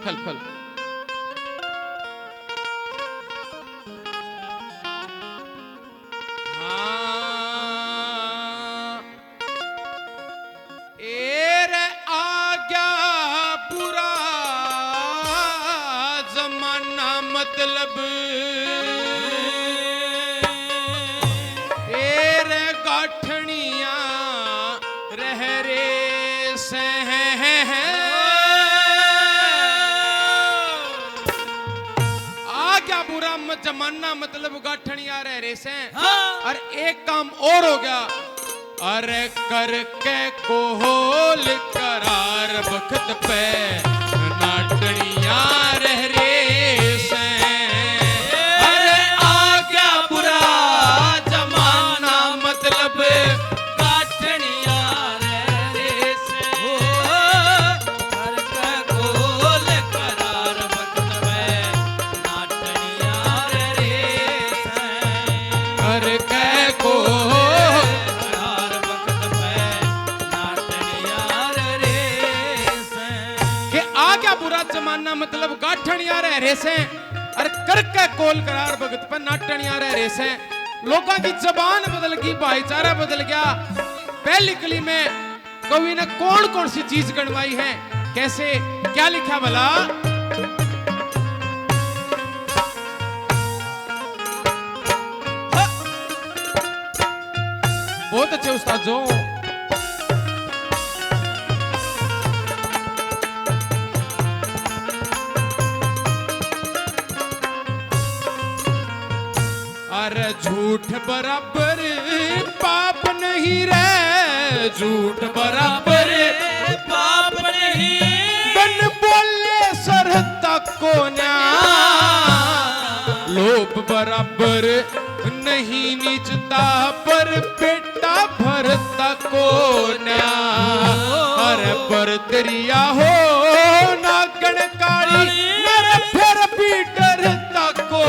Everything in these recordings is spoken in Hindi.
खल खल हाँ एरे आ गया बुरा जमाना मतलब एरे गाठनिया रह रे से बुरा जमाना मतलब गाठनिया रह रहे से और एक काम और हो गया अरे करके कोहल करार वक्त पे नाटनिया रह रे से अरे आ गया बुरा जमाना मतलब गाठनिया रह रे से करके कोहल करार वक्त पे जमाना मतलब गाठनिया रह रहे से और करके कोल करार भगत पर नाटनिया रह रहे से लोगों की जबान बदल गई भाईचारा बदल गया। पहली कली में कवि ने कौन कौन सी चीज गणवाई है कैसे क्या लिखा भला बहुत अच्छे उस्ताद जो अरे झूठ बराबर पाप नहीं रे झूठ बराबर पाप नहीं बन बोले सर तक को लोभ बराबर नहीं नीचता पर पेटा भरता को अरे बरतरिया हो ना गणकारी मेरे फिर भी डरता को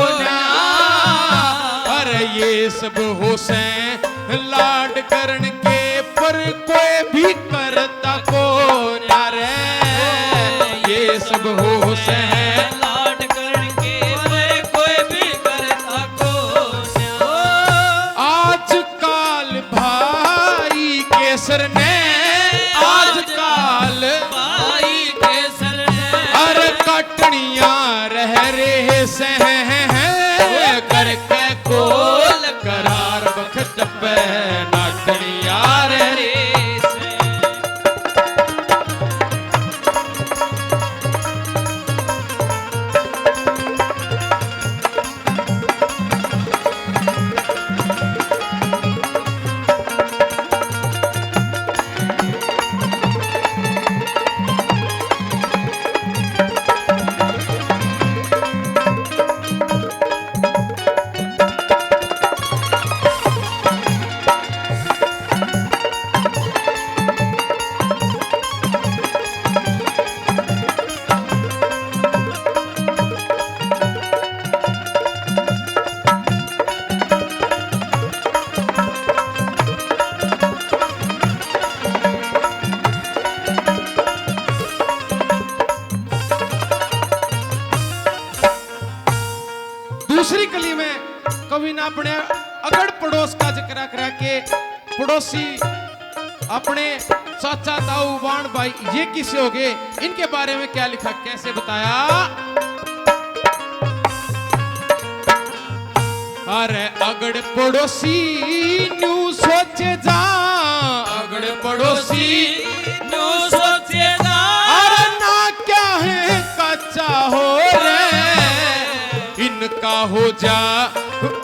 ये सब हुसैन लाड करण के पर कोई भी करता को रे ये सब हुसैन लाड करण के पर कोई भी करता को आजकल भाई केसर ने आजकल भाई केसर ने अरे कटनिया रह रहे से करके कोल करार वक्त पे नाटनिया रह रे से दूसरी कली में कवि ने अपने अगड़ पड़ोस का जिक्र करा के पड़ोसी अपने चाचा ताऊ बाण भाई ये किसे हो गए इनके बारे में क्या लिखा कैसे बताया अरे अगड़ पड़ोसी न्यू सोचे जा अगड़ पड़ोसी न्यू सोचे जा अरे ना क्या है कच्चा हो रे इनका हो जा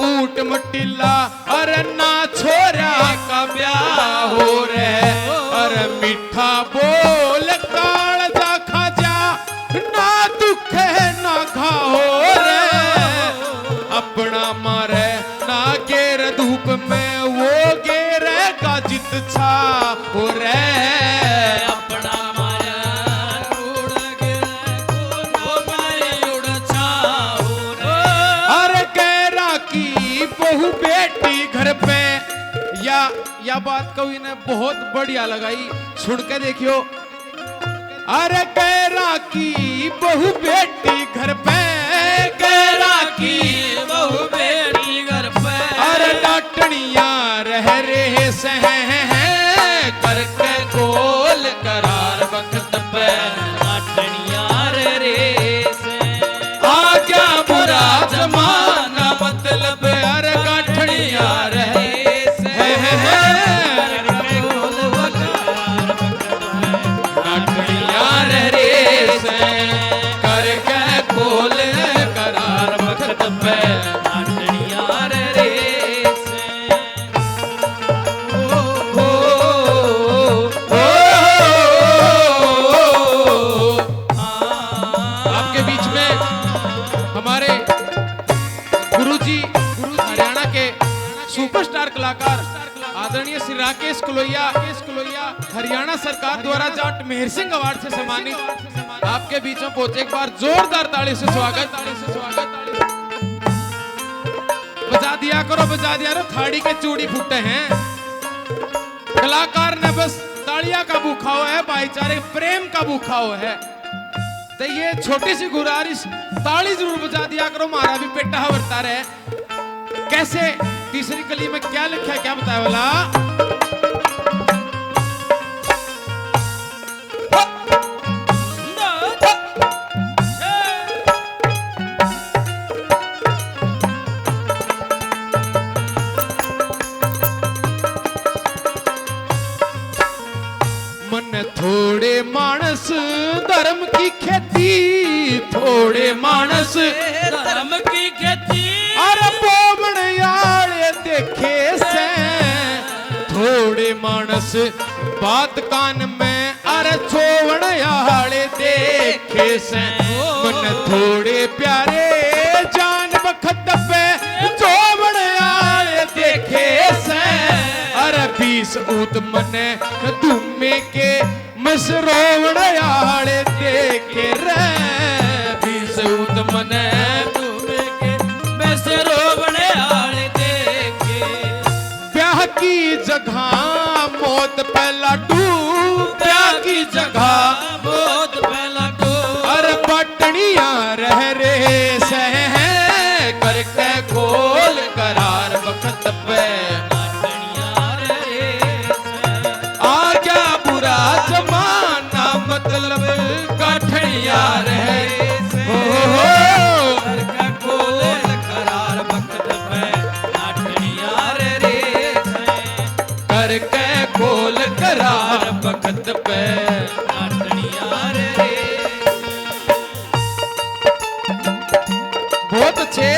ऊट मटिला अरे ना छोरा का ब्याह हो रे अरे मीठा बोल काल जा खा जा ना दुख है ना खाओ रे अपना मारे ना गेर धूप में वो गेर का जित छा हो रे अपना माया उड़ गिरे को मारे उड़ छाओ रे अरे गैरा की बहू बेटी घर पे या बात कवि ने बहुत बढ़िया लगाई सुन के देखियो अरे गैरा की बहू बेटी घर पे राखी बहु बेटी घर पे अरे डाटनिया रह रे सह करके कोल करार वक्त पे डाटनिया रे से आ गया बुरा जमाना मतलब अरे गाठनिया रहे गाठनिया रे से करके कोल करार वक्त पे डाटनिया रे से आपके बीच में हमारे गुरुजी हरियाणा के सुपरस्टार कलाकार आदरणीय श्री राकेश कुलोइया हरियाणा सरकार द्वारा जाट मेहर सिंह अवार्ड से सम्मानित आपके बीच में पहुंचे। एक बार जोरदार ताली से स्वागत बजा दिया करो थाड़ी के चूड़ी फूटे हैं। कलाकार ने बस तालियां का भूखा हुआ है, भाईचारे प्रेम का भूखा हुआ है। तो ये छोटी सी गुजारिश ताली जरूर बजा दिया करो, हमारा भी पेटा भरता रहे। कैसे तीसरी कली में क्या लिखा है, क्या बताया वाला मन थोड़े मानस धर्म की खेती, थोड़े मानस धर्म की खेती अरे बोबड़ याले देखे से, थोड़े मानस बात कान में अरे छोवड़ याले देखे से। मन थोड़े प्यारे जान बखत पे चोवड़ याले देखे से, अरे 20 ऊत मने तुम्हें के मसरोवड़ याले देखे रे, 20 ऊत मने तुम्हें के बेसरो बने आले देखे ब्याह की जगह मौत पहला डूब, ब्याह की जगह बहुत पहला को अरे पटनिया रह रे सह करके गोल करार वक्त पे डाटनिया रे से आ गया बुरा जमाना मतलब गाठनिया रह करका कोले करार वक्त पे डाटनिया रे से करके गोल करार वक्त पे डाटनिया रे बहुत अच्छे।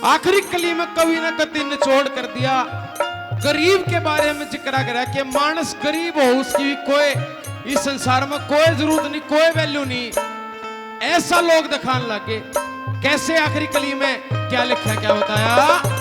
आखिरी कली में कवि ने कति निचोड़ कर दिया, गरीब के बारे में जिक्र करा कि मानस गरीब हो उसकी कोई इस संसार में कोई जरूरत नहीं, कोई वैल्यू नहीं, ऐसा लोग दिखाने लगे। कैसे आखिरी कली में क्या लिखा, क्या बताया